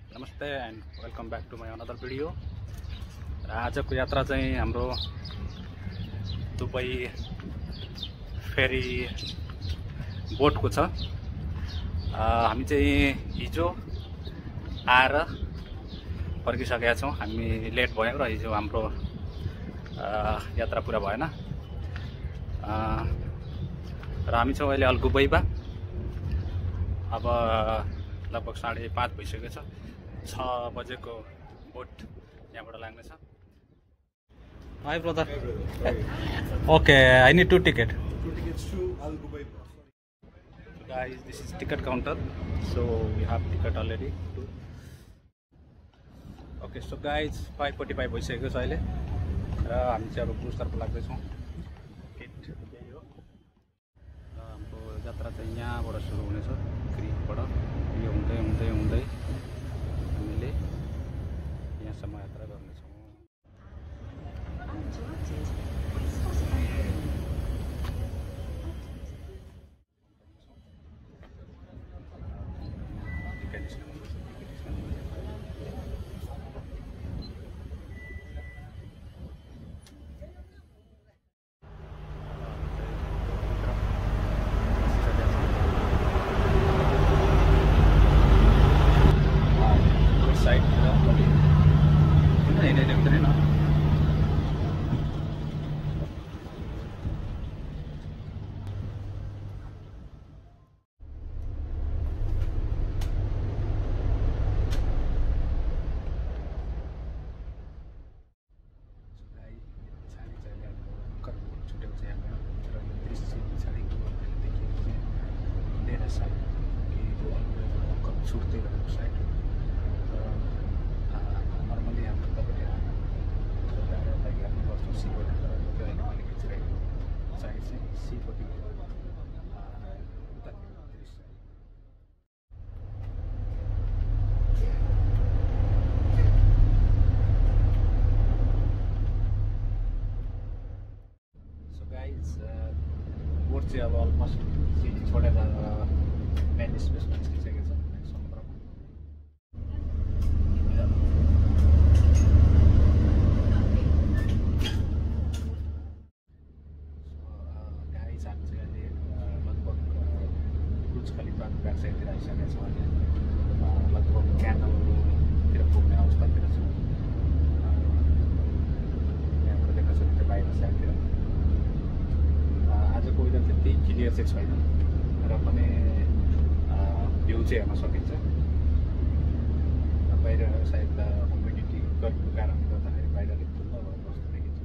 नमस्ते and welcome back to my another video. र आजको यात्रा चाहिँ हाम्रो दुबई फेरी बोटको छ। हामी चाहिँ हिजो आएर फर्किसकेका छौँ। हामी लेट भयो र हिजो हाम्रो यात्रा पुरा भएन। र हामी छौँ अहिले अलगुबैबा। अब लगभग 5:30 भइसकेको छ। 6 बजेको बोट यहाँबाट लाग्नेछ। High brother. Okay, I need 2 tickets. 2 tickets to Al-Ghubaiba. Guys, this is ticket counter. So we have ticket already. Okay, so guys 5:45 भइसकेको छ अहिले र हामी चाहिँ अब क्रुजतर्फ लाग्दैछौँ। यही हो। र हाम्रो यात्रा चाहिँ यहाँबाट सुरु हुनेछ, क्रिकबाट। यो हुँदै हुँदै हुँदै हामीले यहाँसम्म यात्रा गर्नेछौँ। छुट्दै रहेको साइड नर्मली हाम्रो तपाईँले हेर्नुपर्छ सीबाट, तर त्यो होइन, मैले खिचिरहेको साइड चाहिँ सीपट्टि उतातिर दृश्य। सो गाइज बोट चाहिँ अब अलमोस्ट सिटी छोडेर मेन स्पेसमा निस्किसकेको छ। ब्याक साइडतिर आइसकेको छ। अहिले लगभग क्यानलतिर पुग्ने अवस्थातिर छ। यहाँबाट देख्न सकिन्छ बाहिर साइडतिर। आजको वेदर त्यति क्लियर चाहिँ छैन र पनि भ्यू चाहिँ हेर्न सकिन्छ। बाहिर सायद ह्युमिडिटी गर्मीको कारणले गर्दाखेरि बाहिर अलिक खुल्ला भएको जस्तो देखिन्छ।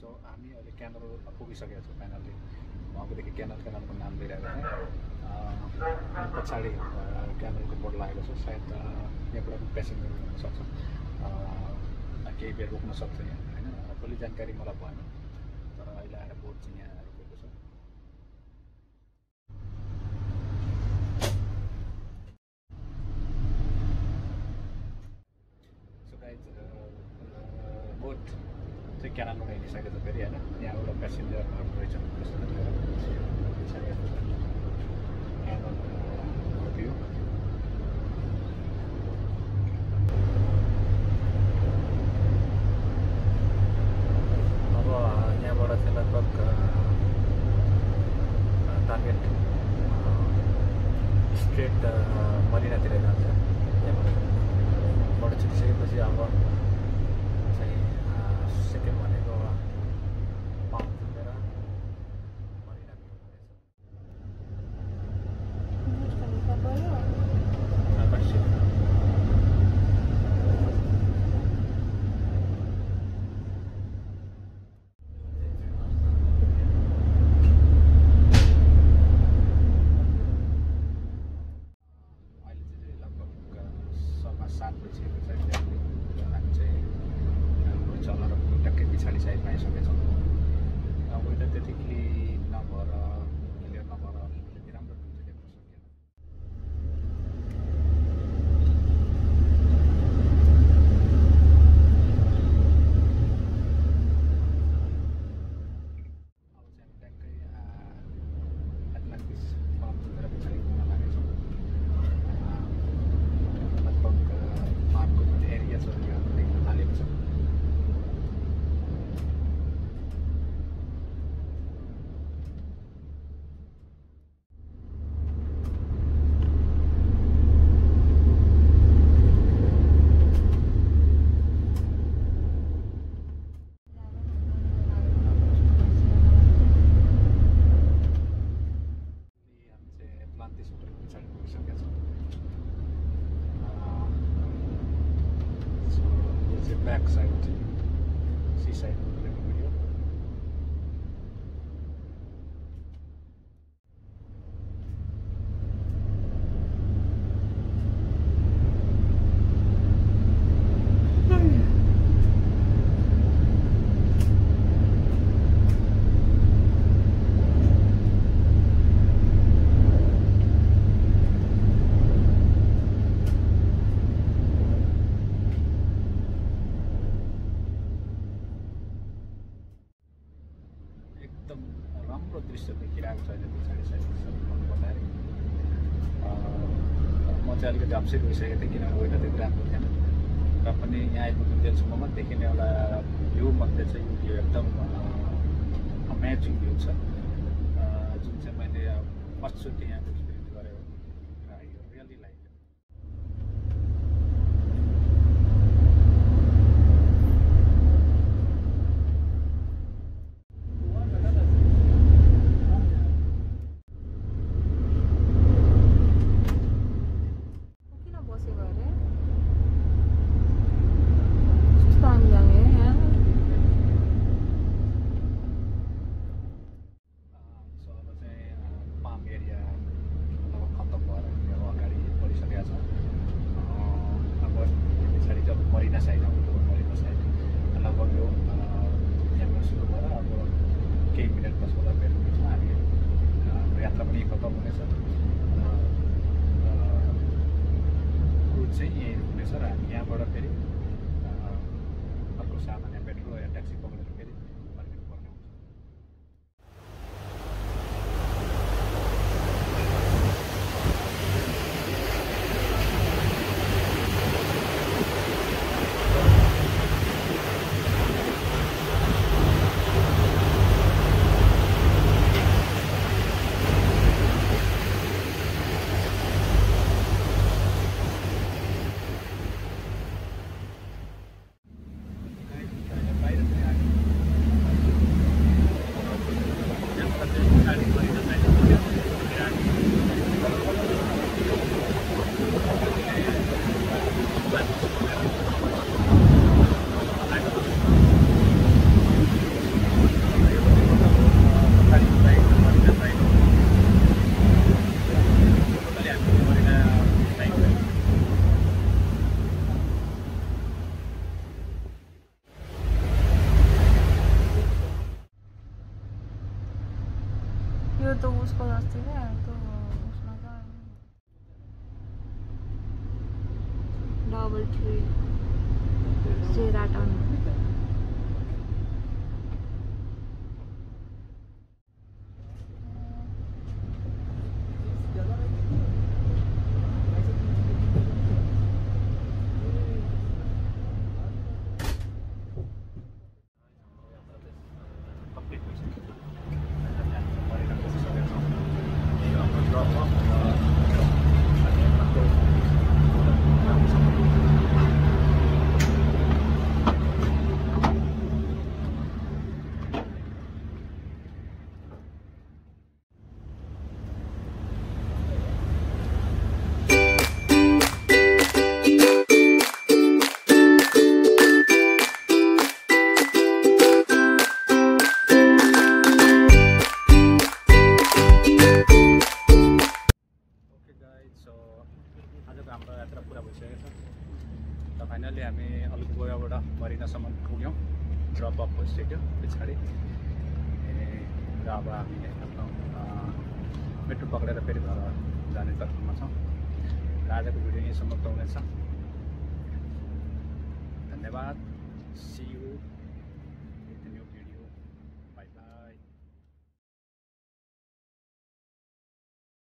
सो हामी अहिले क्यानल पुगिसकेका छौँ। फाइनल्ली अबदेखि क्यानलको नाम लिइरहेको छ। पछाडि क्यामेराको बोर्ड लागेको छ, सायद यहाँबाट पेसेन्जर हुनसक्छ, केही बेर रोक्न सक्छ यहाँ होइन। फुल्ली जानकारी मलाई भएन, तर अहिले आएर बोर्ड चाहिँ यहाँ रोकेको छ। सो गाइज बोट चाहिँ क्यानालबाट हिँडिसकेको छ फेरि होइन। यहाँबाट पेसेन्जरहरू रहेछन् त्यसबाट भ्यू। अब यहाँबाट चाहिँ लगभग टार्गेट स्ट्रेट मरिनातिर जान्छ। यहाँबाट छुटिसकेपछि अब चाहिँ सेकेन्ड भनेको पाउँ पुगेर marina back side, seaside video. एकदम राम्रो दृश्य देखिरहेको छ अहिले पछाडि साइड भन्नुपर्दाखेरि। म चाहिँ अलिकति अप्सेट भइसकेको थिएँ किनभने वेदर त्यति राम्रो थिएन, र पनि यहाँ आइपुग्नुन्जेलसम्ममा देखिने एउटा भ्यू मध्ये चाहिँ यो एकदम अमेजिङ भ्यू छ, जुन चाहिँ मैले फर्स्टचोटि यहाँ एक्सपिरियन्स गरेको र आई रियली लाइक। यहाँबाट फेरि अर्को सामान्य मेट्रो या ट्याक्सी पक्रेर फेरि फर्किनु पर्ने हुन्छ। उसको जस्तै क्या त्यो उसमा त डबल ट्री सेराटन हाम्रो यात्रा पुरा भइसकेको छ त फाइनली हामी अल्कुबोबाट मरिनासम्म पुग्यौँ ड्रप अफ भइसक्यो पछाडि र अब हामी आफ्नो मेट्रो पक्रेर फेरि घर जाने तर्फमा छौँ र आजको भिडियो यहीँ समाप्त हुनेछ धन्यवाद सी यू